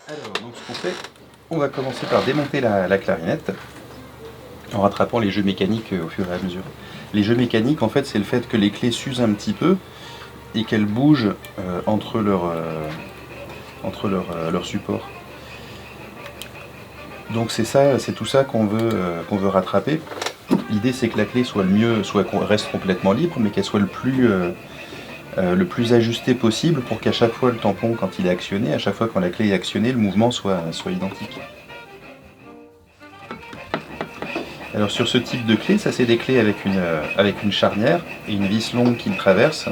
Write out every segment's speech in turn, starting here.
Alors, donc ce qu'on fait, on va commencer par démonter la clarinette en rattrapant les jeux mécaniques au fur et à mesure. Les jeux mécaniques, en fait, c'est le fait que les clés s'usent un petit peu et qu'elles bougent entre leurs supports. Donc c'est ça, c'est tout ça qu'on veut rattraper. L'idée c'est que la clé soit qu'on reste complètement libre, mais qu'elle soit le plus ajusté possible pour qu'à chaque fois le tampon, quand il est actionné, à chaque fois quand la clé est actionnée, le mouvement soit identique. Alors sur ce type de clé, ça c'est des clés avec une charnière et une vis longue qui le traverse.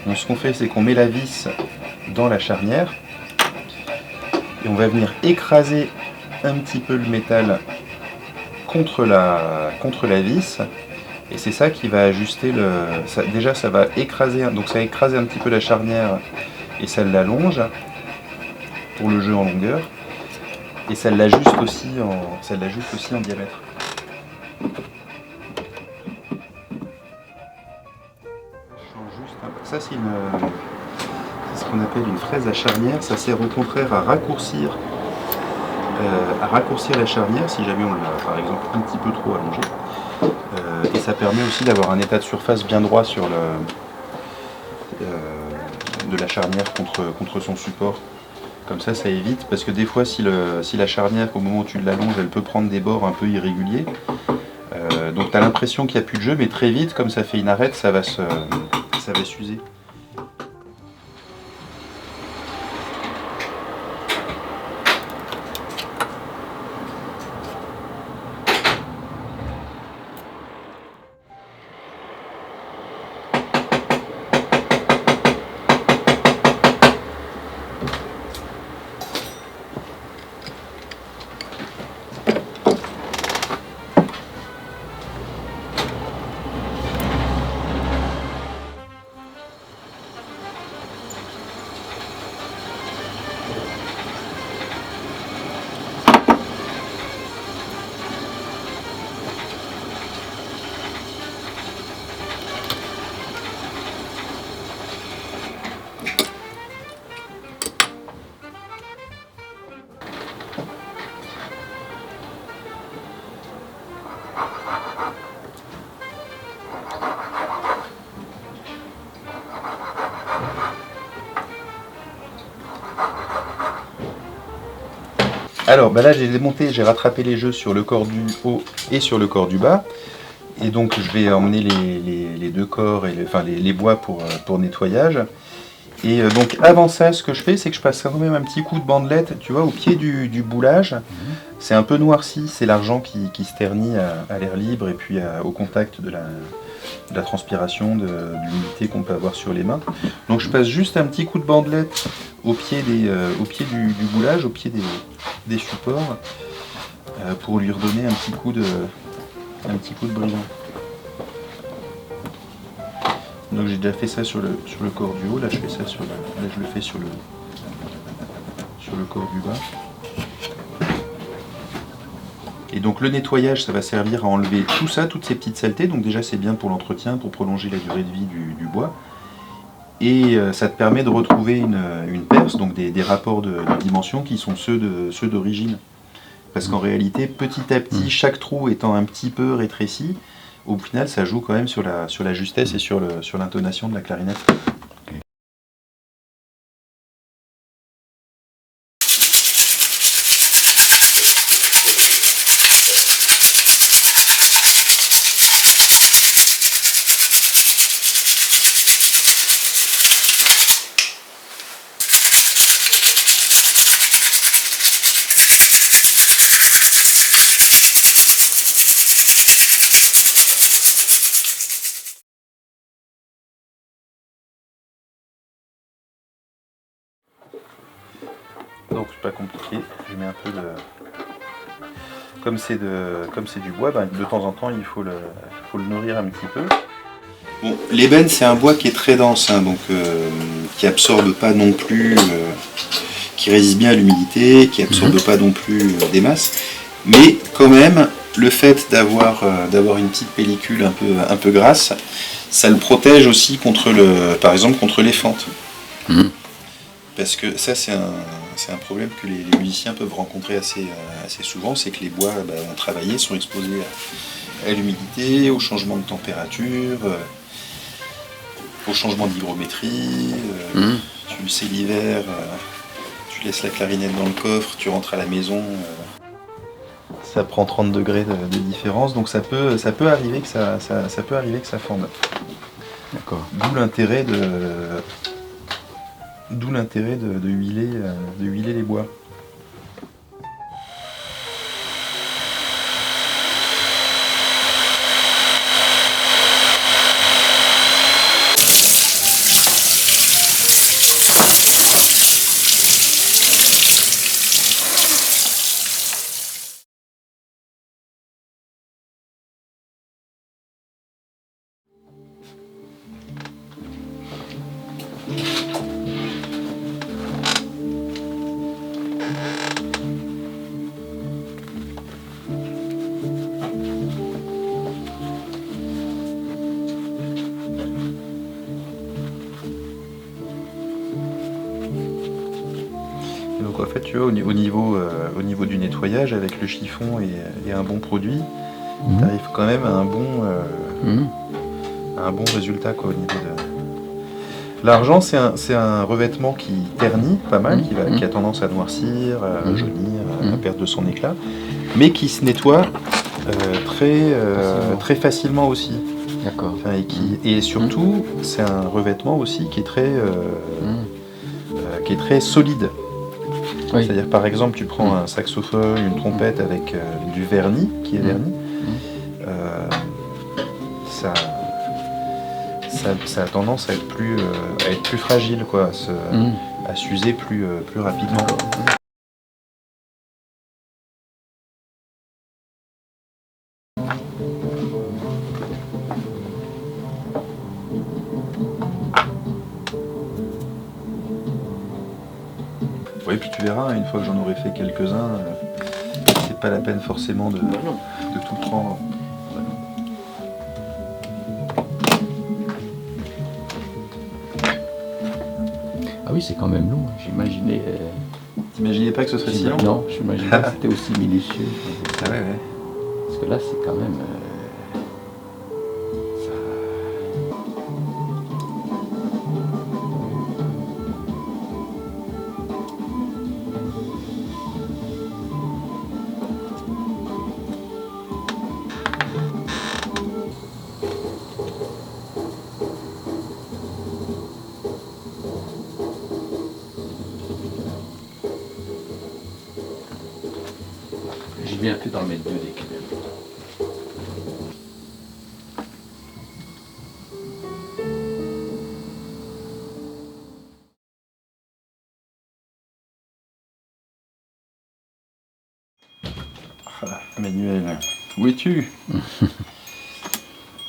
Donc ce qu'on fait, c'est qu'on met la vis dans la charnière et on va venir écraser un petit peu le métal contre la vis. Et c'est ça qui va ajuster déjà ça va écraser, donc ça va écraser un petit peu la charnière et ça l'allonge pour le jeu en longueur. Et ça l'ajuste aussi en diamètre. Ça c'est ce qu'on appelle une fraise à charnière. Ça sert au contraire à raccourcir la charnière si jamais on l'a par exemple un petit peu trop allongée. Et ça permet aussi d'avoir un état de surface bien droit sur de la charnière contre son support. Comme ça évite, parce que des fois si la charnière au moment où tu l'allonges elle peut prendre des bords un peu irréguliers, donc tu as l'impression qu'il n'y a plus de jeu, mais très vite comme ça fait une arête ça va s'user. Alors là j'ai rattrapé les jeux sur le corps du haut et sur le corps du bas. Et donc je vais emmener les deux corps et les bois pour nettoyage. Et donc avant ça, ce que je fais, c'est que je passe quand même un petit coup de bandelette, tu vois, au pied du boulage. C'est un peu noirci, c'est l'argent qui se ternit à l'air libre et puis au contact de la transpiration, de l'humidité qu'on peut avoir sur les mains. Donc je passe juste un petit coup de bandelette au pied du boulage, au pied des supports, pour lui redonner un petit coup de brisant. Donc j'ai déjà fait ça sur le corps du haut, là je fais ça là je le fais sur le corps du bas. Et donc le nettoyage ça va servir à enlever tout ça, toutes ces petites saletés, donc déjà c'est bien pour l'entretien, pour prolonger la durée de vie du bois. Et ça te permet de retrouver une perce, donc des rapports de dimension qui sont ceux d'origine. Parce qu'en réalité, petit à petit, chaque trou étant un petit peu rétréci, au final ça joue quand même sur la justesse et sur l'intonation de la clarinette. Donc c'est pas compliqué, je mets un peu de... Comme c'est du bois, de temps en temps il faut le nourrir un petit peu. Bon, l'ébène c'est un bois qui est très dense, donc qui absorbe pas non plus, qui résiste bien à l'humidité, qui absorbe pas non plus des masses, mais quand même le fait d'avoir une petite pellicule un peu grasse, ça le protège aussi par exemple contre les fentes. Parce que ça c'est c'est un problème que les musiciens peuvent rencontrer assez souvent, c'est que les bois ont travaillé, sont exposés à l'humidité, au changement de température, au changement d'hygrométrie. Tu sais, l'hiver, tu laisses la clarinette dans le coffre, tu rentres à la maison, ça prend 30 degrés de différence, donc ça peut arriver que ça peut arriver que ça fende. D'accord. D'où l'intérêt de huiler les bois. Donc en fait, tu vois, au niveau du nettoyage, avec le chiffon et un bon produit, tu arrives quand même à un bon résultat, quoi, au niveau de... L'argent, c'est un revêtement qui ternit pas mal, qui a tendance à noircir, à jaunir, à perdre de son éclat, mais qui se nettoie très facilement aussi. D'accord. Enfin, et surtout, c'est un revêtement aussi qui est très solide. Oui. C'est-à-dire, par exemple, tu prends un saxophone, une trompette avec du vernis, qui est verni, ça a tendance à être plus fragile, quoi, à s'user plus rapidement. Oui, puis tu verras, une fois que j'en aurai fait quelques-uns, c'est pas la peine forcément de tout prendre. Ah oui, c'est quand même long. J'imaginais. T'imaginais pas que ce serait si long? Non, j'imaginais pas que c'était aussi minutieux. Ah ouais. Parce que là, c'est quand même. J'ai bien fait d'en mettre deux d'éclairs. Ah, Manuel, où es-tu?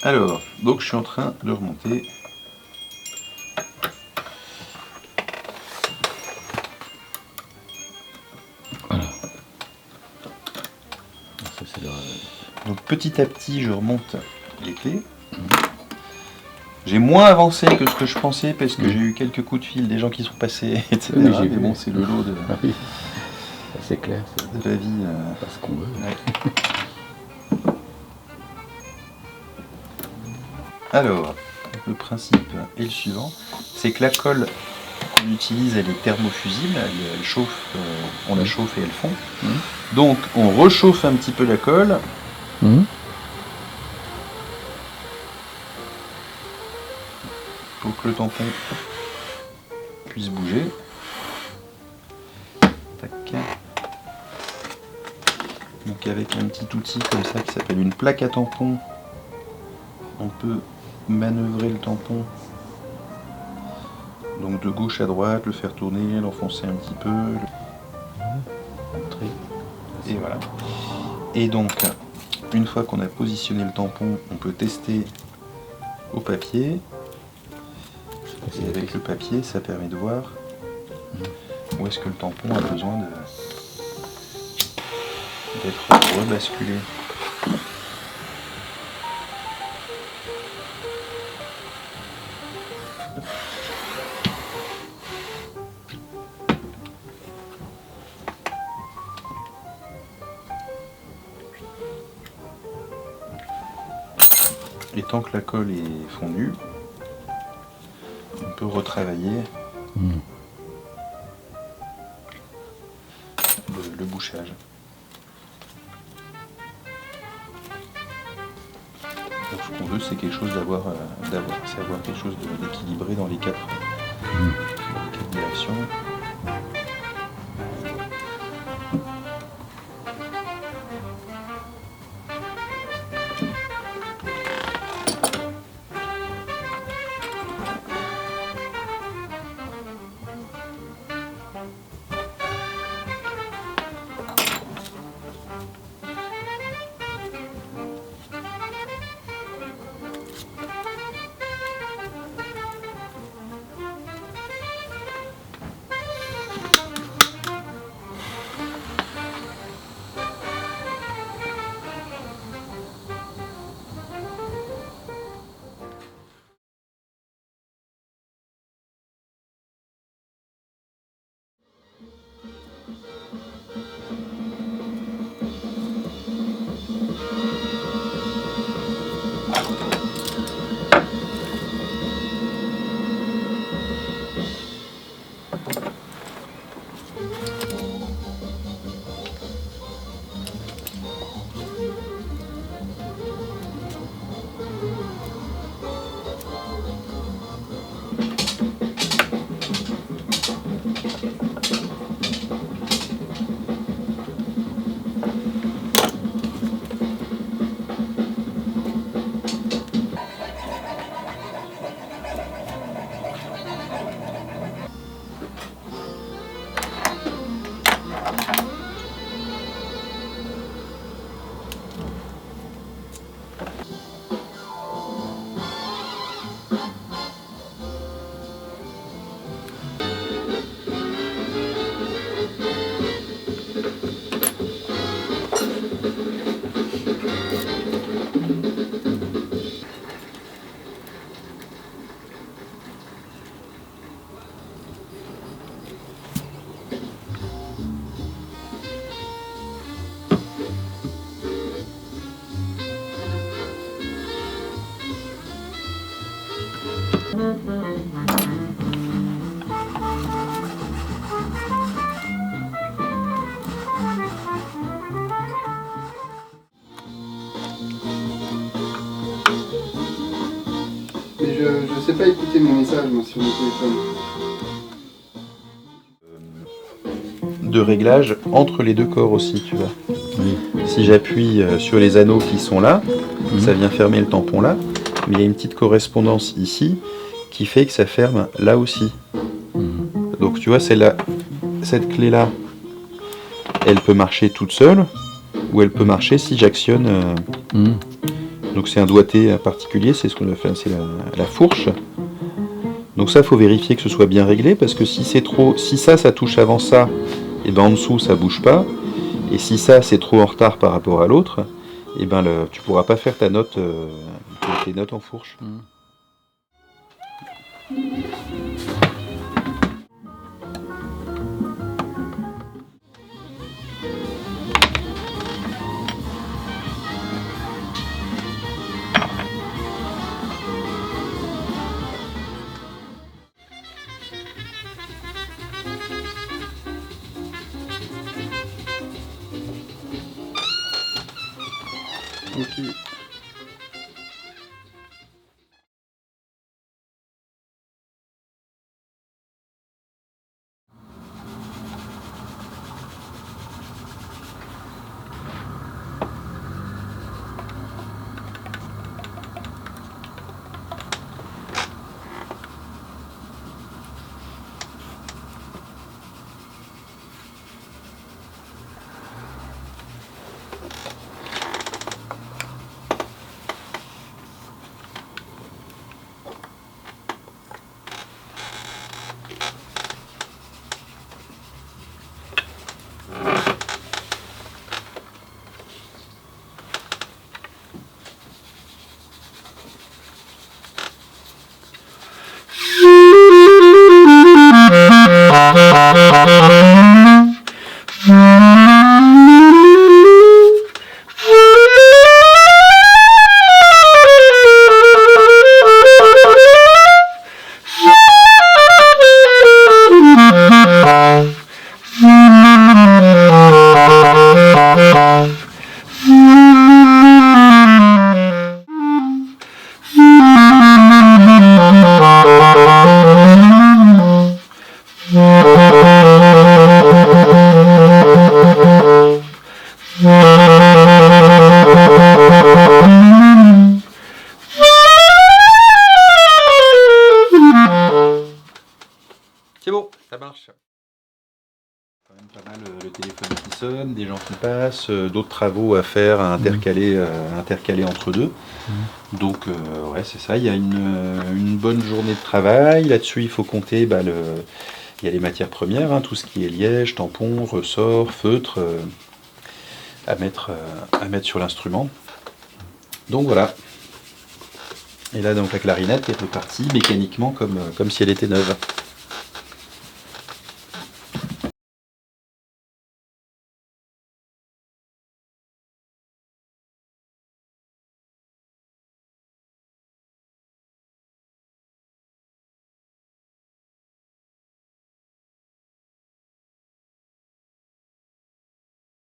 Alors, donc je suis en train de remonter. Voilà. Ça, c'est Donc petit à petit, je remonte les clés. J'ai moins avancé que ce que je pensais parce que j'ai eu quelques coups de fil, des gens qui sont passés, etc. Oui, mais bon, c'est le lot de oui. C'est clair, c'est la vie. pas ce qu'on veut. Ouais. Alors, le principe est le suivant, c'est que la colle qu'on utilise, elle est thermofusible, elle chauffe, on la chauffe et elle fond. Donc on rechauffe un petit peu la colle. Pour que le tampon puisse bouger. Tac. Donc avec un petit outil comme ça qui s'appelle une plaque à tampon, on peut manœuvrer le tampon donc de gauche à droite, le faire tourner, l'enfoncer un petit peu, et voilà. Et donc une fois qu'on a positionné le tampon, on peut tester au papier. Et avec le papier, ça permet de voir où est-ce que le tampon a besoin d'être rebasculé. Et tant que la colle est fondue, on peut retravailler le bouchage. Donc ce qu'on veut, c'est quelque chose d'avoir quelque chose d'équilibré dans les quatre directions. Mais je sais pas écouter mon message moi, sur mon téléphone. De réglage entre les deux corps aussi, tu vois. Oui. Si j'appuie sur les anneaux qui sont là, ça vient fermer le tampon là, mais il y a une petite correspondance ici qui fait que ça ferme là aussi. Donc tu vois, cette clé là, elle peut marcher toute seule, ou elle peut marcher si j'actionne. Donc c'est un doigté particulier, c'est ce qu'on a fait, c'est la fourche. Donc ça, faut vérifier que ce soit bien réglé, parce que si c'est trop, si ça touche avant ça, et ben en dessous ça bouge pas. Et si ça c'est trop en retard par rapport à l'autre, et ben tu pourras pas faire ta note, tes notes en fourche. Ok. personnes, des gens qui passent, d'autres travaux à faire, à intercaler entre deux. Donc ouais, c'est ça, il y a une bonne journée de travail. Là-dessus, il faut compter, il y a les matières premières, hein, tout ce qui est liège, tampon, ressort, feutre, à mettre sur l'instrument. Donc voilà. Et là, donc la clarinette est repartie mécaniquement comme si elle était neuve.